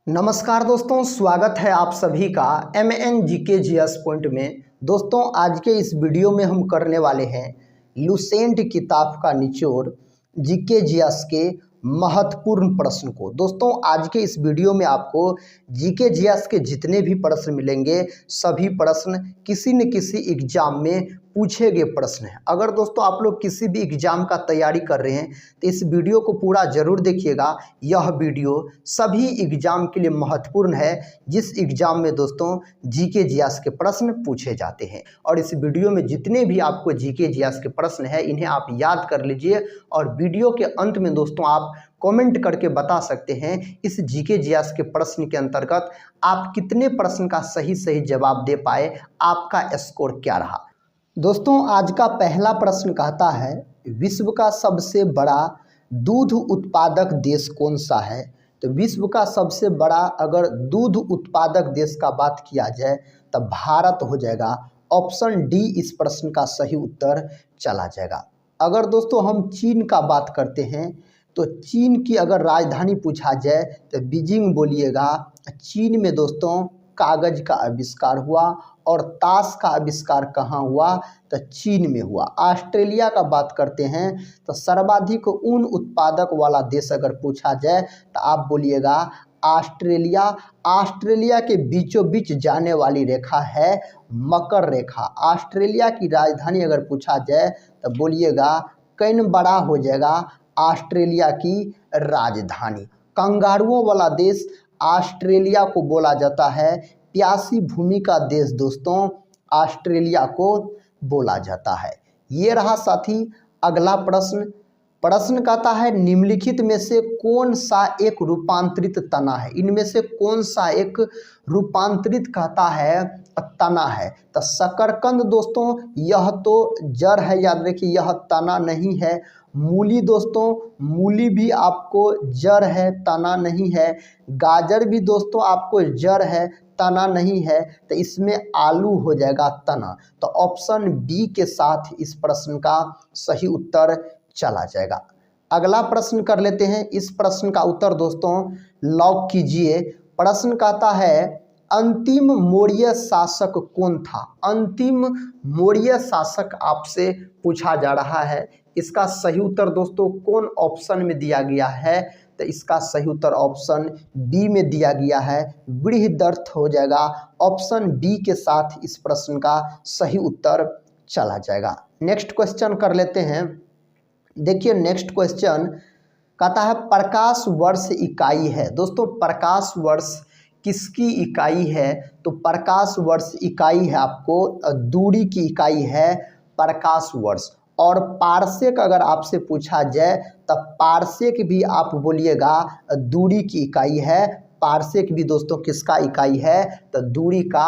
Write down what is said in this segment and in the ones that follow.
नमस्कार दोस्तों, स्वागत है आप सभी का MN GK GS पॉइंट में। दोस्तों, आज के इस वीडियो में हम करने वाले हैं लुसेंट किताब का निचोड़ GK GS के महत्वपूर्ण प्रश्न को। दोस्तों, आज के इस वीडियो में आपको GK GS के जितने भी प्रश्न मिलेंगे सभी प्रश्न किसी न किसी एग्जाम में पूछे गए प्रश्न हैं। अगर दोस्तों आप लोग किसी भी एग्जाम का तैयारी कर रहे हैं तो इस वीडियो को पूरा जरूर देखिएगा। यह वीडियो सभी एग्जाम के लिए महत्वपूर्ण है, जिस एग्जाम में दोस्तों GK GS के प्रश्न पूछे जाते हैं। और इस वीडियो में जितने भी आपको GK GS के प्रश्न हैं इन्हें आप याद कर लीजिए और वीडियो के अंत में दोस्तों आप कमेंट करके बता सकते हैं इस GK GS के प्रश्न के अंतर्गत आप कितने प्रश्न का सही जवाब दे पाए, आपका स्कोर क्या रहा। दोस्तों, आज का पहला प्रश्न कहता है विश्व का सबसे बड़ा दूध उत्पादक देश कौन सा है। तो विश्व का सबसे बड़ा अगर दूध उत्पादक देश का बात किया जाए तो भारत हो जाएगा। ऑप्शन डी इस प्रश्न का सही उत्तर चला जाएगा। अगर दोस्तों हम चीन का बात करते हैं तो चीन की अगर राजधानी पूछा जाए तो बीजिंग बोलिएगा। चीन में दोस्तों कागज का आविष्कार हुआ और ताश का आविष्कार कहाँ हुआ तो चीन में हुआ। ऑस्ट्रेलिया का बात करते हैं तो सर्वाधिक ऊन उत्पादक वाला देश अगर पूछा जाए तो आप बोलिएगा ऑस्ट्रेलिया। ऑस्ट्रेलिया के बीचों बीच जाने वाली रेखा है मकर रेखा। ऑस्ट्रेलिया की राजधानी अगर पूछा जाए तो बोलिएगा कैनबरा हो जाएगा ऑस्ट्रेलिया की राजधानी। कंगारुओं वाला देश ऑस्ट्रेलिया को बोला जाता है। प्यासी भूमि का देश दोस्तों ऑस्ट्रेलिया को बोला जाता है। ये रहा साथी अगला प्रश्न कहता है निम्नलिखित में से कौन सा एक रूपांतरित तना है। इनमें से कौन सा एक रूपांतरित कहता है तना है। तो शकरकंद दोस्तों यह तो जड़ है, याद रखिए यह तना नहीं है। मूली दोस्तों, मूली भी आपको जड़ है, तना नहीं है। गाजर भी दोस्तों आपको जड़ है, तना नहीं है। तो इसमें आलू हो जाएगा तना। तो ऑप्शन बी के साथ इस प्रश्न का सही उत्तर चला जाएगा। अगला प्रश्न कर लेते हैं। इस प्रश्न का उत्तर दोस्तों लॉक कीजिए। प्रश्न कहता है अंतिम मौर्य शासक कौन था। अंतिम मौर्य शासक आपसे पूछा जा रहा है। इसका सही उत्तर दोस्तों कौन ऑप्शन में दिया गया है तो इसका सही उत्तर ऑप्शन बी में दिया गया है, बृहदर्थ हो जाएगा। ऑप्शन बी के साथ इस प्रश्न का सही उत्तर चला जाएगा। नेक्स्ट क्वेश्चन कर लेते हैं। देखिए नेक्स्ट क्वेश्चन कहता है प्रकाश वर्ष इकाई है। दोस्तों प्रकाश वर्ष किसकी इकाई है तो प्रकाश वर्ष इकाई है आपको दूरी की इकाई है प्रकाश वर्ष। और पारसेक अगर आपसे पूछा जाए तो पारसेक भी आप बोलिएगा दूरी की इकाई है। पारसेक भी दोस्तों किसका इकाई है तो दूरी का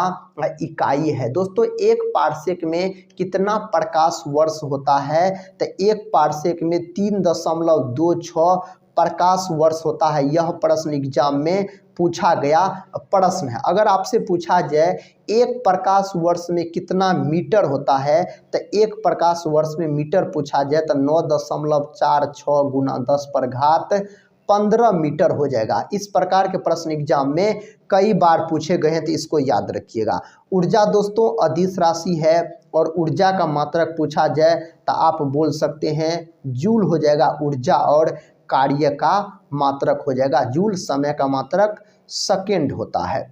इकाई है। दोस्तों एक पारसेक में कितना प्रकाश वर्ष होता है तो एक पारसेक में 3.26 प्रकाश वर्ष होता है। यह प्रश्न एग्जाम में पूछा गया प्रश्न है। अगर आपसे पूछा जाए एक प्रकाश वर्ष में कितना मीटर होता है तो एक प्रकाश वर्ष में मीटर पूछा जाए तो 9.46 गुना 10⁻15 मीटर हो जाएगा। इस प्रकार के प्रश्न एग्जाम में कई बार पूछे गए हैं तो इसको याद रखिएगा। ऊर्जा दोस्तों अदिश राशि है और ऊर्जा का मात्रक पूछा जाए तो आप बोल सकते हैं जूल हो जाएगा ऊर्जा और कार्य का मात्रक हो जाएगा जूल। समय का मात्रक सेकेंड होता है।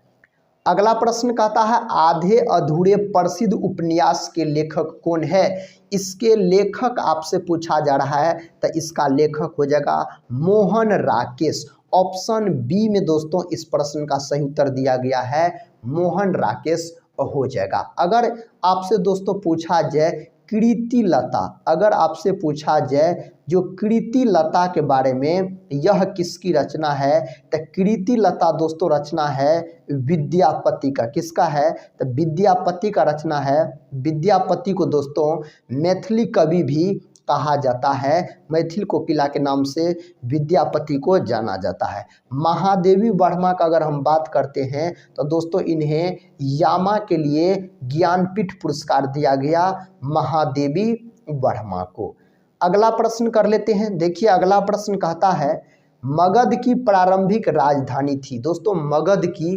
अगला प्रश्न कहता है आधे अधूरे प्रसिद्ध उपन्यास के लेखक कौन है। इसके लेखक आपसे पूछा जा रहा है तो इसका लेखक हो जाएगा मोहन राकेश। ऑप्शन बी में दोस्तों इस प्रश्न का सही उत्तर दिया गया है मोहन राकेश हो जाएगा। अगर आपसे दोस्तों पूछा जाए कृति लता, अगर आपसे पूछा जाए जो कृति लता के बारे में यह किसकी रचना है तो कृति लता दोस्तों रचना है विद्यापति का। किसका है तो विद्यापति का रचना है। विद्यापति को दोस्तों मैथिली कवि भी कहा जाता है। मैथिल कोकिला के नाम से विद्यापति को जाना जाता है। महादेवी वर्मा का अगर हम बात करते हैं तो दोस्तों इन्हें यामा के लिए ज्ञानपीठ पुरस्कार दिया गया महादेवी वर्मा को। अगला प्रश्न कर लेते हैं। देखिए अगला प्रश्न कहता है मगध की प्रारंभिक राजधानी थी। दोस्तों मगध की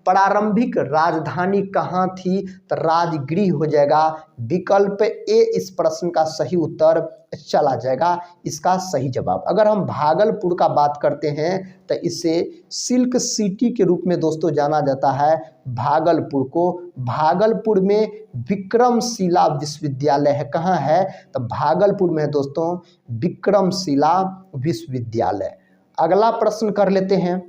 प्रारंभिक राजधानी कहाँ थी? तो राजगृह हो जाएगा। विकल्प ए इस प्रश्न का सही उत्तर चला जाएगा, इसका सही जवाब। अगर हम भागलपुर का बात करते हैं तो इसे सिल्क सिटी के रूप में दोस्तों जाना जाता है भागलपुर को। भागलपुर में विक्रमशिला विश्वविद्यालय है। कहाँ है? तो भागलपुर में है दोस्तों विक्रमशिला विश्वविद्यालय। अगला प्रश्न कर लेते हैं।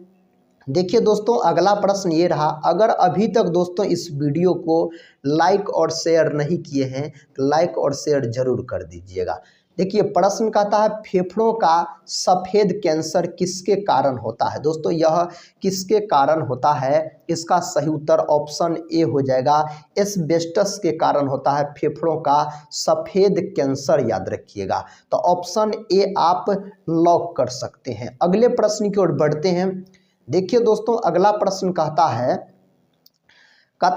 देखिए दोस्तों अगला प्रश्न ये रहा, अगर अभी तक दोस्तों इस वीडियो को लाइक और शेयर नहीं किए हैं तो लाइक और शेयर जरूर कर दीजिएगा। देखिए प्रश्न कहता है फेफड़ों का सफ़ेद कैंसर किसके कारण होता है? दोस्तों यह किसके कारण होता है? इसका सही उत्तर ऑप्शन ए हो जाएगा, एस्बेस्टस के कारण होता है फेफड़ों का सफ़ेद कैंसर, याद रखिएगा। तो ऑप्शन ए आप लॉक कर सकते हैं। अगले प्रश्न की ओर बढ़ते हैं। देखिए दोस्तों अगला प्रश्न कहता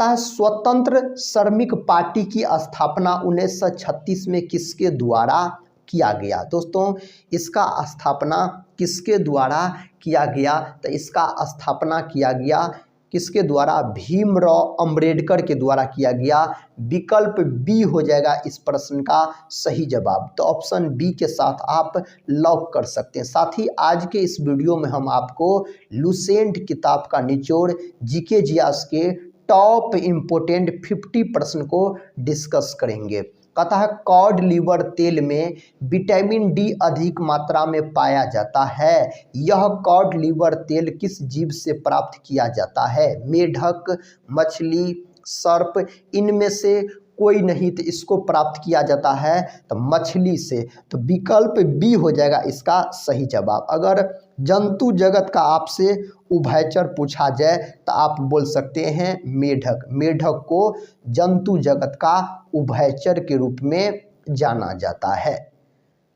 है स्वतंत्र श्रमिक पार्टी की स्थापना 1936 में किसके द्वारा किया गया? दोस्तों इसका स्थापना किसके द्वारा किया गया? तो इसका स्थापना किया गया किसके द्वारा? भीमराव अंबेडकर के द्वारा किया गया। विकल्प बी हो जाएगा इस प्रश्न का सही जवाब। तो ऑप्शन बी के साथ आप लॉक कर सकते हैं। साथ ही आज के इस वीडियो में हम आपको लुसेंट किताब का निचोड़ जीके जियास के टॉप इम्पोर्टेंट 50 प्रश्न को डिस्कस करेंगे। कहता है कॉड लीवर तेल में विटामिन डी अधिक मात्रा में पाया जाता है। यह कॉड लीवर तेल किस जीव से प्राप्त किया जाता है? मेढक, मछली, सर्प, इनमें से कोई नहीं। तो इसको प्राप्त किया जाता है तो मछली से। तो विकल्प बी हो जाएगा इसका सही जवाब। अगर जंतु जगत का आपसे उभयचर पूछा जाए तो आप बोल सकते हैं मेढक। मेढक को जंतु जगत का उभयचर के रूप में जाना जाता है।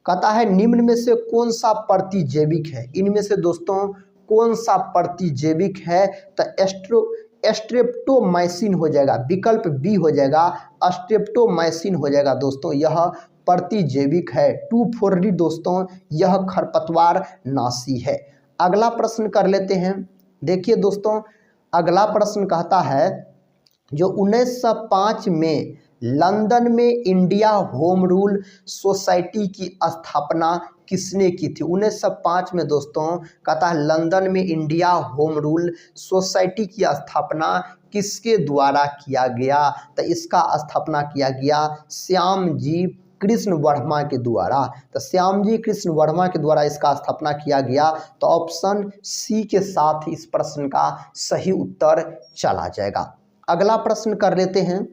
कहता है निम्न में से कौन सा प्रतिजैविक है? इनमें से दोस्तों कौन सा प्रतिजैविक है? तो स्ट्रेप्टोमाइसिन हो जाएगा। विकल्प बी हो जाएगा, स्ट्रेप्टोमाइसिन हो जाएगा दोस्तों, यह प्रतिजैविक है। 2,4-D दोस्तों यह खरपतवार नाशी है। अगला प्रश्न कर लेते हैं। देखिए दोस्तों अगला प्रश्न कहता है जो 1905 में लंदन में इंडिया होम रूल सोसाइटी की स्थापना किसने की थी? 1905 में दोस्तों कहता है लंदन में इंडिया होम रूल सोसाइटी की स्थापना किसके द्वारा किया गया? तो इसका स्थापना किया गया श्यामजी कृष्ण वर्मा के द्वारा। तो श्यामजी कृष्ण वर्मा के द्वारा इसका स्थापना किया गया। तो ऑप्शन सी के साथ इस प्रश्न का सही उत्तर चला जाएगा। अगला प्रश्न कर लेते हैं।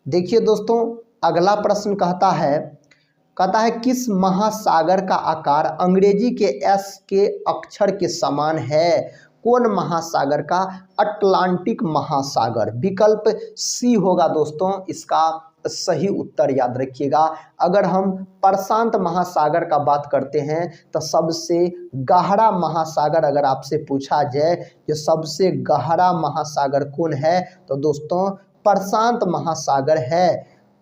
देखिए दोस्तों अगला प्रश्न कहता है किस महासागर का आकार अंग्रेजी के एस के अक्षर के समान है? कौन महासागर का? अटलांटिक महासागर। विकल्प सी होगा दोस्तों इसका सही उत्तर, याद रखिएगा। अगर हम प्रशांत महासागर का बात करते हैं तो सबसे गहरा महासागर अगर आपसे पूछा जाए जो सबसे गहरा महासागर कौन है तो दोस्तों प्रशांत महासागर है।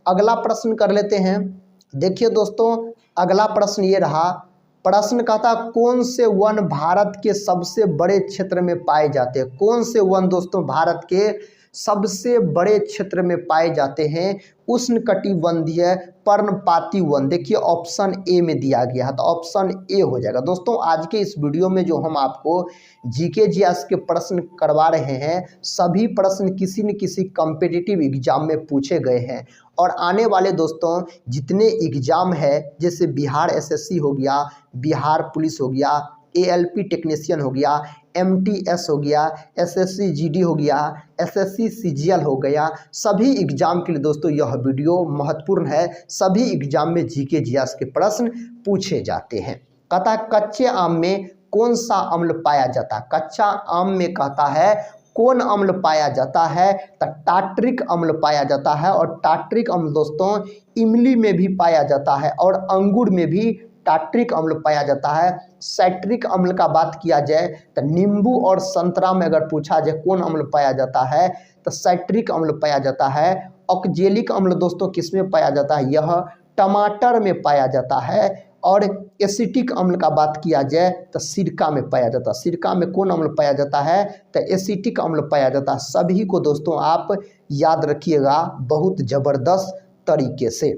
अगला प्रश्न कर लेते हैं। देखिए दोस्तों अगला प्रश्न ये रहा, प्रश्न कहता कौन से वन भारत के सबसे बड़े क्षेत्र में पाए जाते हैं? कौन से वन दोस्तों भारत के सबसे बड़े क्षेत्र में पाए जाते हैं? उष्णकटिबंधीय पर्णपाती वन। देखिए ऑप्शन ए में दिया गया है तो ऑप्शन ए हो जाएगा। दोस्तों आज के इस वीडियो में जो हम आपको जीके जीएस के प्रश्न करवा रहे हैं सभी प्रश्न किसी न किसी कॉम्पिटिटिव एग्जाम में पूछे गए हैं और आने वाले दोस्तों जितने एग्जाम है जैसे बिहार एसएससी हो गया, बिहार पुलिस हो गया, एएलपी टेक्नीशियन हो गया, एमटीएस हो गया, एसएससी जीडी हो गया, एसएससी सीजीएल हो गया, सभी एग्जाम के लिए दोस्तों यह वीडियो महत्वपूर्ण है। सभी एग्जाम में जीके जीएस के प्रश्न पूछे जाते हैं। कहता है कच्चे आम में कौन सा अम्ल पाया जाता है? कच्चा आम में कहता है कौन अम्ल पाया जाता है? तो टार्ट्रिक अम्ल पाया जाता है और टार्ट्रिक अम्ल दोस्तों इमली में भी पाया जाता है और अंगूर में भी टार्ट्रिक अम्ल पाया जाता है। साइट्रिक अम्ल का बात किया जाए तो नींबू और संतरा में अगर पूछा जाए कौन अम्ल पाया जाता है तो साइट्रिक अम्ल पाया जाता है। ऑक्जेलिक अम्ल दोस्तों किस में पाया जाता है? यह टमाटर में पाया जाता है। और एसिटिक अम्ल का बात किया जाए तो सिरका में पाया जाता है। सिरका में कौन अम्ल पाया जाता है? तो एसिटिक अम्ल पाया जाता है। सभी को दोस्तों आप याद रखिएगा बहुत ज़बरदस्त तरीके से।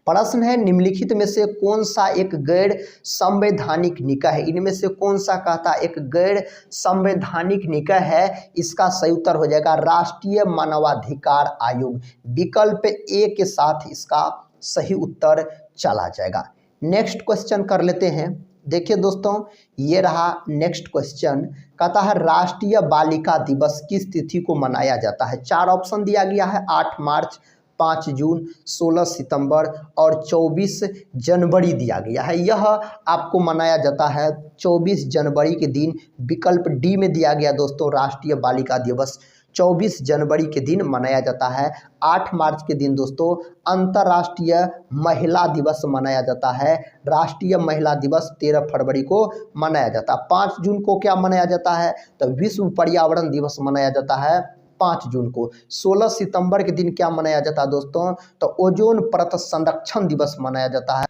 प्रश्न है, निम्नलिखित में से कौन सा एक गैर संवैधानिक निकाय है? इनमें से कौन सा कहता है एक गैर संवैधानिक निकाय है? इसका सही उत्तर हो जाएगा राष्ट्रीय मानवाधिकार आयोग। विकल्प ए के साथ इसका सही उत्तर चला जाएगा। नेक्स्ट क्वेश्चन कर लेते हैं। देखिए दोस्तों, ये रहा नेक्स्ट क्वेश्चन। कहता है राष्ट्रीय बालिका दिवस किस तिथि को मनाया जाता है? 4 ऑप्शन दिया गया है, 8 मार्च, 5 जून, 16 सितंबर और 24 जनवरी दिया गया है। यह आपको मनाया जाता है 24 जनवरी के दिन। विकल्प डी में दिया गया दोस्तों राष्ट्रीय बालिका दिवस 24 जनवरी के दिन मनाया जाता है। 8 मार्च के दिन दोस्तों अंतर्राष्ट्रीय महिला दिवस मनाया जाता है। राष्ट्रीय महिला दिवस 13 फरवरी को मनाया जाता है। 5 जून को क्या मनाया जाता है? तो विश्व पर्यावरण दिवस मनाया जाता है 5 जून को। 16 सितंबर के दिन क्या मनाया जाता है दोस्तों? तो ओजोन परत संरक्षण दिवस मनाया जाता है।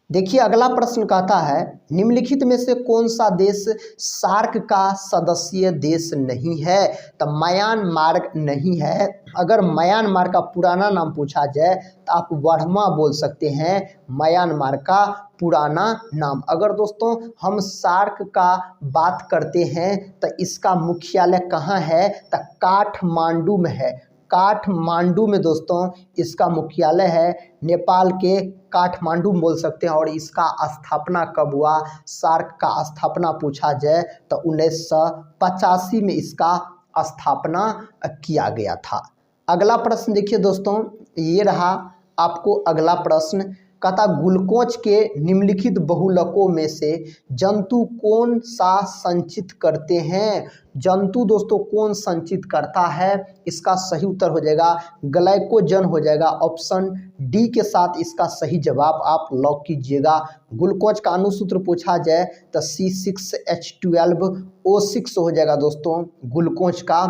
देखिए अगला प्रश्न कहता है, निम्नलिखित में से कौन सा देश सार्क का सदस्य देश नहीं है? तो म्यांमार नहीं है। अगर म्यांमार का पुराना नाम पूछा जाए तो आप वर्मा बोल सकते हैं, म्यांमार का पुराना नाम। अगर दोस्तों हम सार्क का बात करते हैं तो इसका मुख्यालय कहाँ है? तो काठमांडू में है। काठमांडू में दोस्तों इसका मुख्यालय है। नेपाल के काठमांडू बोल सकते हैं। और इसका स्थापना कब हुआ? सार्क का स्थापना पूछा जाए तो 1985 में इसका स्थापना किया गया था। अगला प्रश्न देखिए दोस्तों, ये रहा आपको अगला प्रश्न। कहता ग्लूकोज के निम्नलिखित बहुलकों में से जंतु कौन सा संचित करते हैं? जंतु दोस्तों कौन संचित करता है? इसका सही उत्तर हो जाएगा ग्लाइकोजन हो जाएगा। ऑप्शन डी के साथ इसका सही जवाब आप लॉक कीजिएगा। ग्लूकोज का अणुसूत्र पूछा जाए तो C6H12O6 हो जाएगा दोस्तों ग्लूकोज का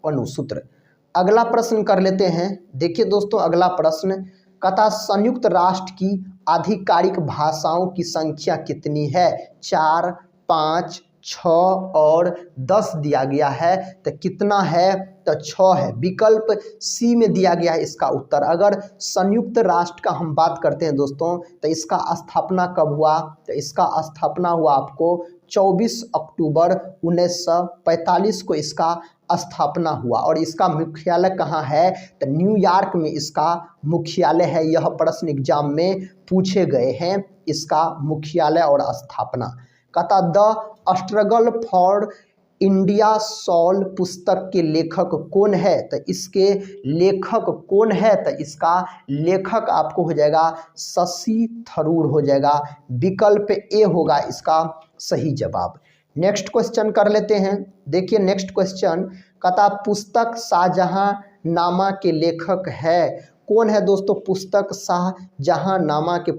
अणुसूत्र। अगला प्रश्न कर लेते हैं। देखिए दोस्तों अगला प्रश्न कहता संयुक्त राष्ट्र की आधिकारिक भाषाओं की संख्या कितनी है? 4, 5, 6 और 10 दिया गया है। तो कितना है? तो 6 है। विकल्प सी में दिया गया है इसका उत्तर। अगर संयुक्त राष्ट्र का हम बात करते हैं दोस्तों तो इसका स्थापना कब हुआ? तो इसका स्थापना हुआ आपको 24 अक्टूबर 1945 को इसका स्थापना हुआ। और इसका मुख्यालय कहाँ है? तो न्यूयॉर्क में इसका मुख्यालय है। यह प्रश्न एग्जाम में पूछे गए हैं इसका मुख्यालय और स्थापना। कहता the struggle for India soul पुस्तक के लेखक कौन है? तो इसके लेखक कौन है? तो इसका लेखक आपको हो जाएगा शशि थरूर हो जाएगा। विकल्प ए होगा इसका सही जवाब। नेक्स्ट क्वेश्चन कर लेते हैं। देखिए नेक्स्ट क्वेश्चन कहता पुस्तक शाहजहांनामा के लेखक है। कौन है दोस्तों पुस्तक शाहजहांनामा के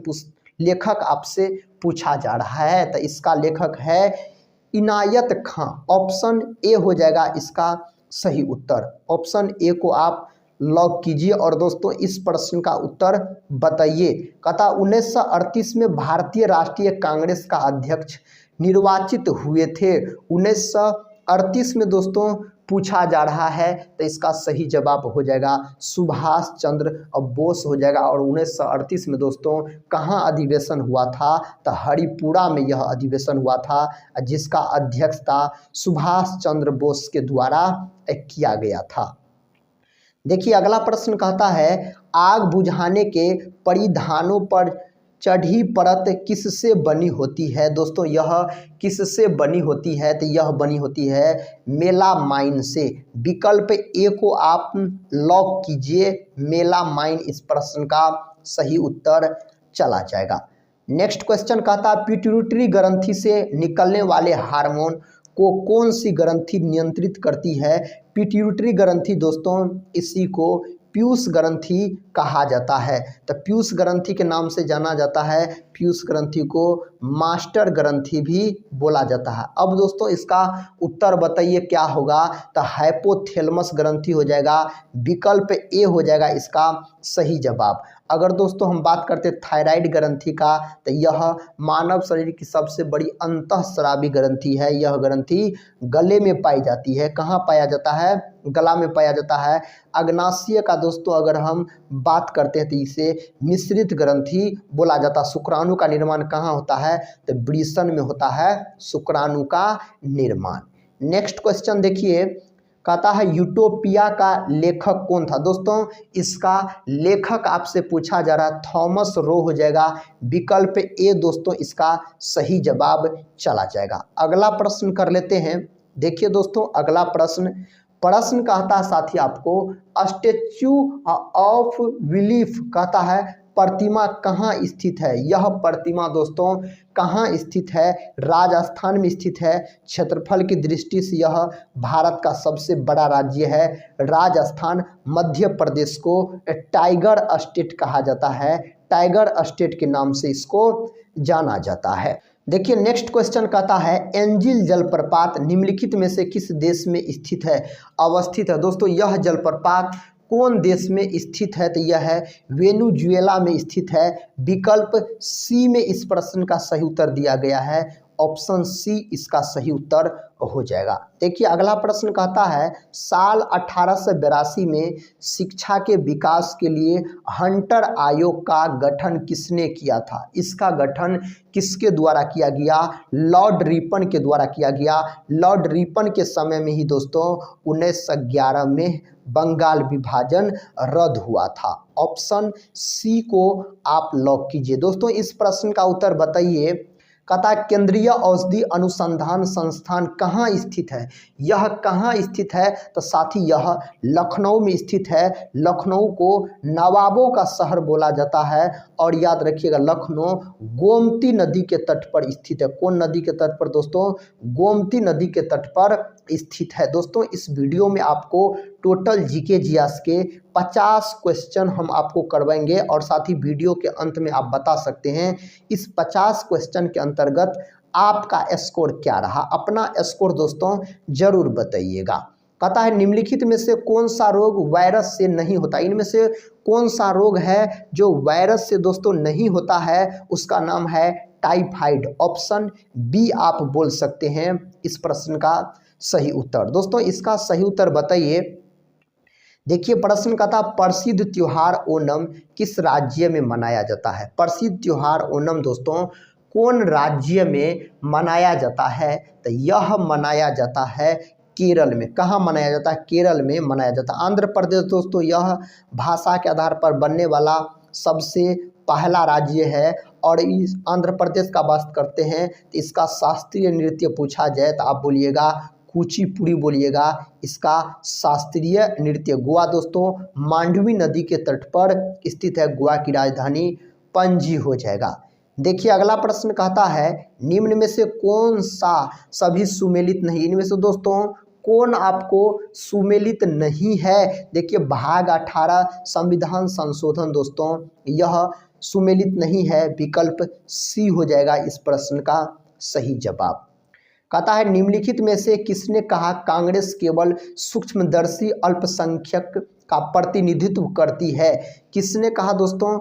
लेखक? आपसे पूछा जा रहा है। तो इसका लेखक है इनायत खां। ऑप्शन ए हो जाएगा इसका सही उत्तर। ऑप्शन ए को आप लॉक कीजिए और दोस्तों इस प्रश्न का उत्तर बताइए। कहता 1938 में भारतीय राष्ट्रीय कांग्रेस का अध्यक्ष निर्वाचित हुए थे। 1938 में दोस्तों पूछा जा रहा है तो इसका सही जवाब हो जाएगा सुभाष चंद्र बोस हो जाएगा। और 1938 में दोस्तों कहाँ अधिवेशन हुआ था? तो हरिपुरा में यह अधिवेशन हुआ था जिसका अध्यक्षता सुभाष चंद्र बोस के द्वारा किया गया था। देखिए अगला प्रश्न कहता है आग बुझाने के परिधानों पर चढ़ी परत किससे बनी होती है? दोस्तों यह किससे बनी होती है? तो यह बनी होती है मेलामाइन से। विकल्प ए को आप लॉक कीजिए। मेलामाइन इस प्रश्न का सही उत्तर चला जाएगा। नेक्स्ट क्वेश्चन कहता पिट्यूटरी ग्रंथि से निकलने वाले हार्मोन को कौन सी ग्रंथि नियंत्रित करती है? पिट्यूटरी ग्रंथि दोस्तों इसी को पीयूष ग्रंथि कहा जाता है। तो पीयूष ग्रंथि के नाम से जाना जाता है। पीयूष ग्रंथि को मास्टर ग्रंथि भी बोला जाता है। अब दोस्तों इसका उत्तर बताइए क्या होगा? तो हाइपोथैलेमस ग्रंथि हो जाएगा। विकल्प ए हो जाएगा इसका सही जवाब। अगर दोस्तों हम बात करते हैं थायराइड ग्रंथि का, तो यह मानव शरीर की सबसे बड़ी अंतःस्रावी ग्रंथि है। यह ग्रंथि गले में पाई जाती है। कहाँ पाया जाता है? गला में पाया जाता है। अग्नाशय का दोस्तों अगर हम बात करते हैं तो इसे मिश्रित ग्रंथि बोला जाता है। शुक्राणु का निर्माण कहाँ होता है? तो वृषण में होता है शुक्राणु का निर्माण। नेक्स्ट क्वेश्चन देखिए, कहता है यूटोपिया का लेखक कौन था? दोस्तों इसका लेखक आपसे पूछा जा रहा है, थॉमस रो हो जाएगा। विकल्प ए दोस्तों इसका सही जवाब चला जाएगा। अगला प्रश्न कर लेते हैं। देखिए दोस्तों अगला प्रश्न कहता है साथी आपको, स्टैच्यू ऑफ बिलीफ कहता है प्रतिमा कहाँ स्थित है? यह प्रतिमा दोस्तों कहाँ स्थित है? राजस्थान में स्थित है। क्षेत्रफल की दृष्टि से यह भारत का सबसे बड़ा राज्य है। राजस्थान। मध्य प्रदेश को टाइगर स्टेट कहा जाता है। टाइगर स्टेट के नाम से इसको जाना जाता है। देखिए नेक्स्ट क्वेश्चन कहता है, एंजिल जलप्रपात निम्नलिखित में से किस देश में स्थित है, अवस्थित है? दोस्तों यह जलप्रपात कौन देश में स्थित है? तो यह है वेनेजुएला में स्थित है। विकल्प सी में इस प्रश्न का सही उत्तर दिया गया है। ऑप्शन सी इसका सही उत्तर हो जाएगा। देखिए अगला प्रश्न कहता है, साल 1882 में शिक्षा के विकास के लिए हंटर आयोग का गठन किसने किया था? इसका गठन किसके द्वारा किया गया? लॉर्ड रिपन के द्वारा किया गया। लॉर्ड रिपन के समय में ही दोस्तों 1911 में बंगाल विभाजन रद्द हुआ था। ऑप्शन सी को आप लॉक कीजिए। दोस्तों इस प्रश्न का उत्तर बताइए। कहता है केंद्रीय औषधि अनुसंधान संस्थान कहाँ स्थित है? यह कहाँ स्थित है? तो साथी यह लखनऊ में स्थित है। लखनऊ को नवाबों का शहर बोला जाता है। और याद रखिएगा लखनऊ गोमती नदी के तट पर स्थित है। कौन नदी के तट पर दोस्तों? गोमती नदी के तट पर स्थित है। दोस्तों इस वीडियो में आपको टोटल जीके जीएस के 50 क्वेश्चन हम आपको करवाएंगे और साथ ही वीडियो के अंत में आप बता सकते हैं इस 50 क्वेश्चन के अंतर्गत आपका स्कोर क्या रहा। अपना स्कोर दोस्तों जरूर बताइएगा। कहता है निम्नलिखित में से कौन सा रोग वायरस से नहीं होता? इनमें से कौन सा रोग है जो वायरस से दोस्तों नहीं होता है? उसका नाम है टाइफाइड। ऑप्शन बी आप बोल सकते हैं इस प्रश्न का सही उत्तर। दोस्तों इसका सही उत्तर बताइए। देखिए प्रश्न का था, प्रसिद्ध त्योहार ओणम किस राज्य में मनाया जाता है? प्रसिद्ध त्योहार ओणम दोस्तों कौन राज्य में मनाया जाता है? तो यह मनाया जाता है केरल में। कहाँ मनाया जाता है? केरल में मनाया जाता है। आंध्र प्रदेश दोस्तों यह भाषा के आधार पर बनने वाला सबसे पहला राज्य है। और इस आंध्र प्रदेश का बात करते हैं तो इसका शास्त्रीय नृत्य पूछा जाए तो आप बोलिएगा कुचिपुड़ी बोलिएगा इसका शास्त्रीय नृत्य। गोवा दोस्तों मांडवी नदी के तट पर स्थित है। गोवा की राजधानी पणजी हो जाएगा। देखिए अगला प्रश्न कहता है, निम्न में से कौन सा सभी सुमेलित नहीं? इनमें से दोस्तों कौन आपको सुमेलित नहीं है? देखिए भाग 18 संविधान संशोधन दोस्तों यह सुमेलित नहीं है। विकल्प सी हो जाएगा इस प्रश्न का सही जवाब। कहता है निम्नलिखित में से किसने कहा कांग्रेस केवल सूक्ष्मदर्शी अल्पसंख्यक का प्रतिनिधित्व करती है? किसने कहा दोस्तों?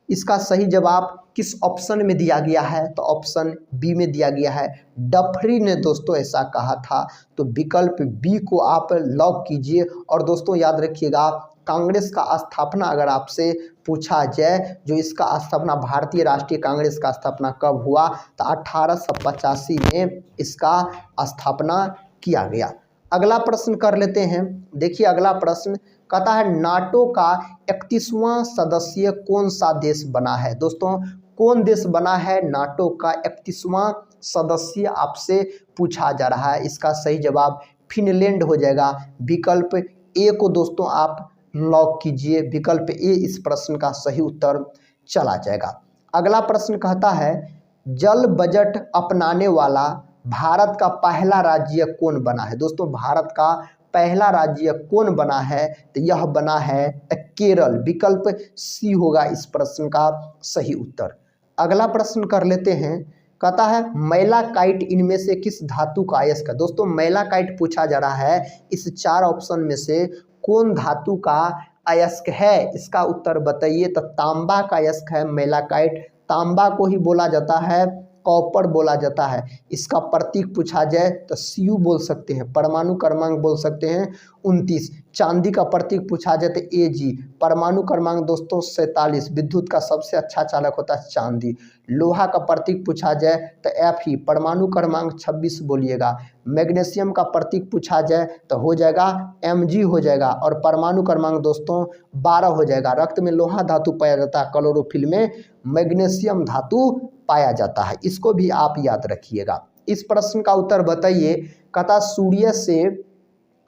इसका सही जवाब किस ऑप्शन में दिया गया है? तो ऑप्शन बी में दिया गया है। डफरी ने दोस्तों ऐसा कहा था। तो विकल्प बी को आप लॉक कीजिए। और दोस्तों याद रखिएगा कांग्रेस का स्थापना अगर आपसे पूछा जाए, जो इसका स्थापना भारतीय राष्ट्रीय कांग्रेस का स्थापना कब हुआ? तो 1885 में इसका स्थापना किया गया। अगला प्रश्न कर लेते हैं। देखिए अगला प्रश्न कहता है नाटो का 31वां सदस्य कौन सा देश बना है? दोस्तों कौन देश बना है नाटो का 31वां सदस्य आपसे पूछा जा रहा है। इसका सही जवाब फिनलैंड हो जाएगा। विकल्प ए को दोस्तों आप लॉक कीजिए। विकल्प ए इस प्रश्न का सही उत्तर चला जाएगा। अगला प्रश्न कहता है जल बजट अपनाने वाला भारत का पहला राज्य कौन बना है? दोस्तों भारत का पहला राज्य कौन बना है? तो यह बना है केरल। विकल्प सी होगा इस प्रश्न का सही उत्तर। अगला प्रश्न कर लेते हैं। कहता है मैलाकाइट इनमें से किस धातु का अयस्क है? दोस्तों मैलाकाइट पूछा जा रहा है इस 4 ऑप्शन में से कौन धातु का अयस्क है? इसका उत्तर बताइए। तो तांबा का अयस्क है मैलाकाइट। तांबा को ही बोला जाता है कॉपर बोला जाता है। इसका प्रतीक पूछा जाए तो Cu बोल सकते हैं। परमाणु क्रमांक बोल सकते हैं 29। चांदी का प्रतीक पूछा जाए तो Ag। परमाणु क्रमांक दोस्तों 47। विद्युत का सबसे अच्छा चालक होता है चांदी। लोहा का प्रतीक पूछा जाए तो Fe। परमाणु क्रमांक 26 बोलिएगा। मैग्नीशियम का प्रतीक पूछा जाए तो हो जाएगा Mg हो जाएगा और परमाणु क्रमांक दोस्तों 12 हो जाएगा। रक्त में लोहा धातु पाया जाता है, क्लोरोफिल में मैग्नीशियम धातु पाया जाता है। इसको भी आप याद रखिएगा। इस प्रश्न का उत्तर बताइए। कहता सूर्य से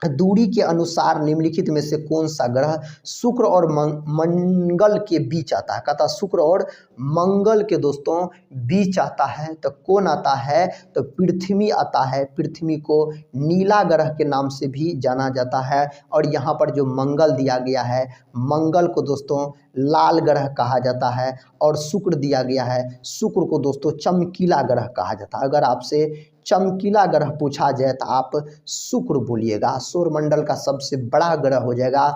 दूरी के अनुसार निम्नलिखित में से कौन सा ग्रह शुक्र और मंगल के बीच आता है? कहता शुक्र और मंगल के दोस्तों बीच आता है तो कौन आता है? तो पृथ्वी आता है। पृथ्वी को नीला ग्रह के नाम से भी जाना जाता है। और यहाँ पर जो मंगल दिया गया है, मंगल को दोस्तों लाल ग्रह कहा जाता है। और शुक्र दिया गया है, शुक्र को दोस्तों चमकीला ग्रह कहा जाता है। अगर आपसे चमकीला ग्रह पूछा जाए तो आप शुक्र बोलिएगा। सौरमंडल का सबसे बड़ा ग्रह हो जाएगा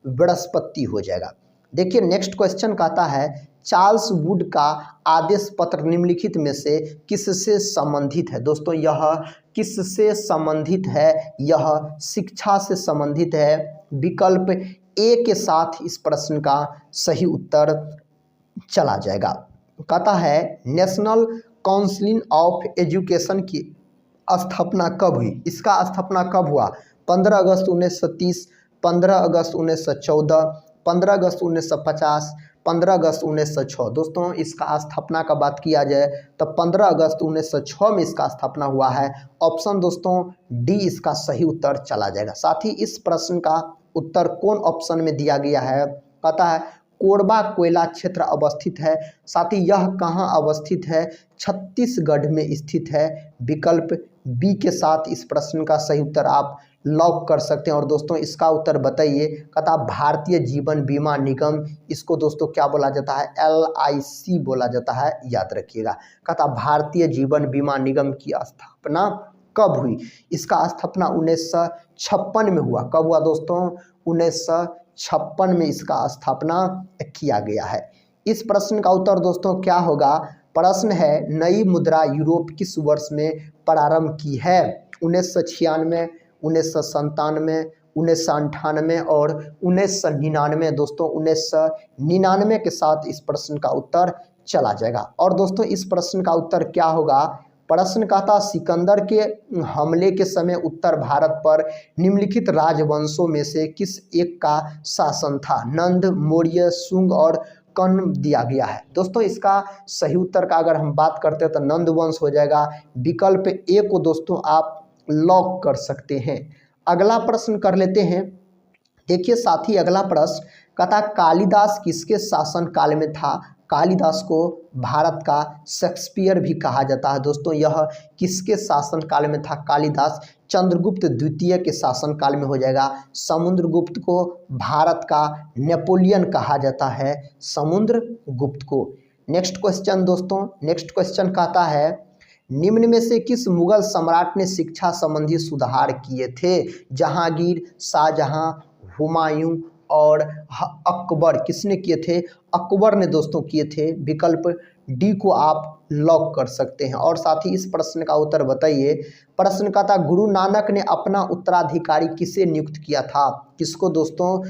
बृहस्पति हो जाएगा। देखिए नेक्स्ट क्वेश्चन कहता है चार्ल्स वुड का आदेश पत्र निम्नलिखित में से किससे संबंधित है? दोस्तों यह किससे संबंधित है? यह शिक्षा से संबंधित है। विकल्प ए के साथ इस प्रश्न का सही उत्तर चला जाएगा। कहता है नेशनल काउंसिल ऑफ एजुकेशन की स्थापना कब हुई? इसका स्थापना कब हुआ? 15 अगस्त 1930, 15 अगस्त 1914, 15 अगस्त 1950, 15 अगस्त 1906। दोस्तों इसका स्थापना का बात किया जाए तो 15 अगस्त 1906 में इसका स्थापना हुआ है। ऑप्शन दोस्तों डी इसका सही उत्तर चला जाएगा। साथ ही इस प्रश्न का उत्तर कौन ऑप्शन में दिया गया है? कहता है कोरबा कोयला क्षेत्र अवस्थित है। साथ ही यह कहाँ अवस्थित है? छत्तीसगढ़ में स्थित है। विकल्प बी के साथ इस प्रश्न का सही उत्तर आप लॉक कर सकते हैं। और दोस्तों इसका उत्तर बताइए। कहता भारतीय जीवन बीमा निगम, इसको दोस्तों क्या बोला जाता है? LIC बोला जाता है, याद रखिएगा। कहता भारतीय जीवन बीमा निगम की स्थापना कब हुई? इसका स्थापना 1956 में हुआ। कब हुआ दोस्तों? 1956 में इसका स्थापना किया गया है। इस प्रश्न का उत्तर दोस्तों क्या होगा? प्रश्न है नई मुद्रा यूरोप किस वर्ष में प्रारंभ की है? 1996, 1997, 1998 और 1999। दोस्तों 1999 के साथ इस प्रश्न का उत्तर चला जाएगा। और दोस्तों इस प्रश्न का उत्तर क्या होगा? प्रश्न कहता सिकंदर के हमले के समय उत्तर भारत पर निम्नलिखित राजवंशों में से किस एक का शासन था? नंद, मौर्य, शुंग और कर्ण दिया गया है। दोस्तों इसका सही उत्तर का अगर हम बात करते हैं तो नंद वंश हो जाएगा। विकल्प ए को दोस्तों आप लॉक कर सकते हैं। अगला प्रश्न कर लेते हैं। देखिए साथी अगला प्रश्न कहता कालिदास किसके शासन काल में था? कालिदास को भारत का शेक्सपियर भी कहा जाता है। दोस्तों यह किसके शासन काल में था? कालिदास चंद्रगुप्त द्वितीय के शासन काल में हो जाएगा। समुद्रगुप्त को भारत का नेपोलियन कहा जाता है, समुद्रगुप्त को। नेक्स्ट क्वेश्चन दोस्तों, नेक्स्ट क्वेश्चन कहता है निम्न में से किस मुगल सम्राट ने शिक्षा संबंधी सुधार किए थे? जहांगीर, शाहजहां, हुमायूं और अकबर। किसने किए थे? अकबर ने दोस्तों किए थे। विकल्प डी को आप लॉक कर सकते हैं। और साथ ही इस प्रश्न का उत्तर बताइए। प्रश्न का था गुरु नानक ने अपना उत्तराधिकारी किसे नियुक्त किया था? किसको दोस्तों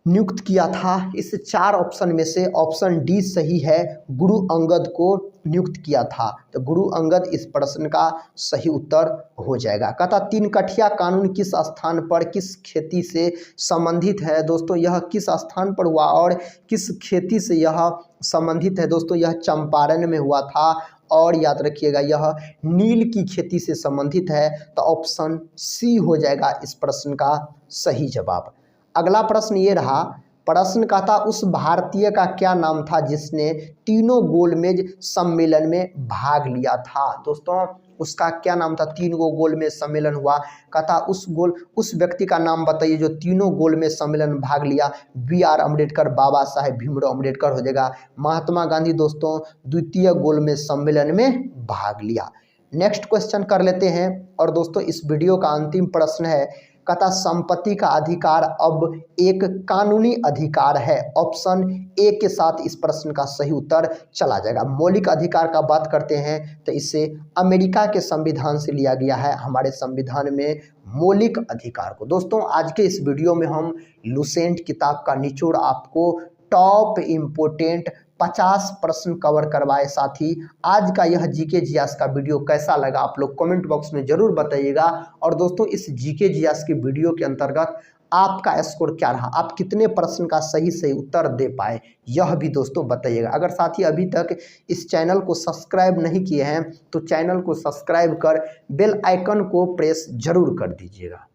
नियुक्त किया था? इस 4 ऑप्शन में से ऑप्शन डी सही है, गुरु अंगद को नियुक्त किया था। तो गुरु अंगद इस प्रश्न का सही उत्तर हो जाएगा। कहता 3 कठिया कानून किस स्थान पर किस खेती से संबंधित है? दोस्तों यह किस स्थान पर हुआ और किस खेती से यह संबंधित है? दोस्तों यह चंपारण में हुआ था। और याद रखिएगा यह नील की खेती से संबंधित है। तो ऑप्शन सी हो जाएगा इस प्रश्न का सही जवाब। अगला प्रश्न ये रहा। प्रश्न का था उस भारतीय का क्या नाम था जिसने तीनों गोलमेज सम्मेलन में भाग लिया था? दोस्तों उसका क्या नाम था? 3 गोलमेज सम्मेलन हुआ। कहता उस व्यक्ति का नाम बताइए जो तीनों गोलमेज सम्मेलन में भाग लिया। BR अम्बेडकर, बाबा साहेब भीमराव अम्बेडकर हो जाएगा। महात्मा गांधी दोस्तों द्वितीय गोलमेज सम्मेलन में भाग लिया। नेक्स्ट क्वेश्चन कर लेते हैं। और दोस्तों इस वीडियो का अंतिम प्रश्न है कहता संपत्ति का अधिकार अब एक कानूनी अधिकार है। ऑप्शन ए के साथ इस प्रश्न का सही उत्तर चला जाएगा। मौलिक अधिकार का बात करते हैं तो इसे अमेरिका के संविधान से लिया गया है। हमारे संविधान में मौलिक अधिकार को दोस्तों आज के इस वीडियो में हम लुसेंट किताब का निचोड़ आपको टॉप इम्पोर्टेंट 50 प्रश्न कवर करवाए। साथ ही आज का यह जीके जीएस का वीडियो कैसा लगा आप लोग कमेंट बॉक्स में जरूर बताइएगा। और दोस्तों इस जीके जीएस की वीडियो के अंतर्गत आपका स्कोर क्या रहा, आप कितने प्रश्न का सही उत्तर दे पाए, यह भी दोस्तों बताइएगा। अगर साथी अभी तक इस चैनल को सब्सक्राइब नहीं किए हैं तो चैनल को सब्सक्राइब कर बेल आइकन को प्रेस जरूर कर दीजिएगा।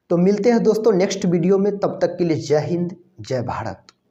तो मिलते हैं दोस्तों नेक्स्ट वीडियो में, तब तक के लिए जय हिंद जय भारत।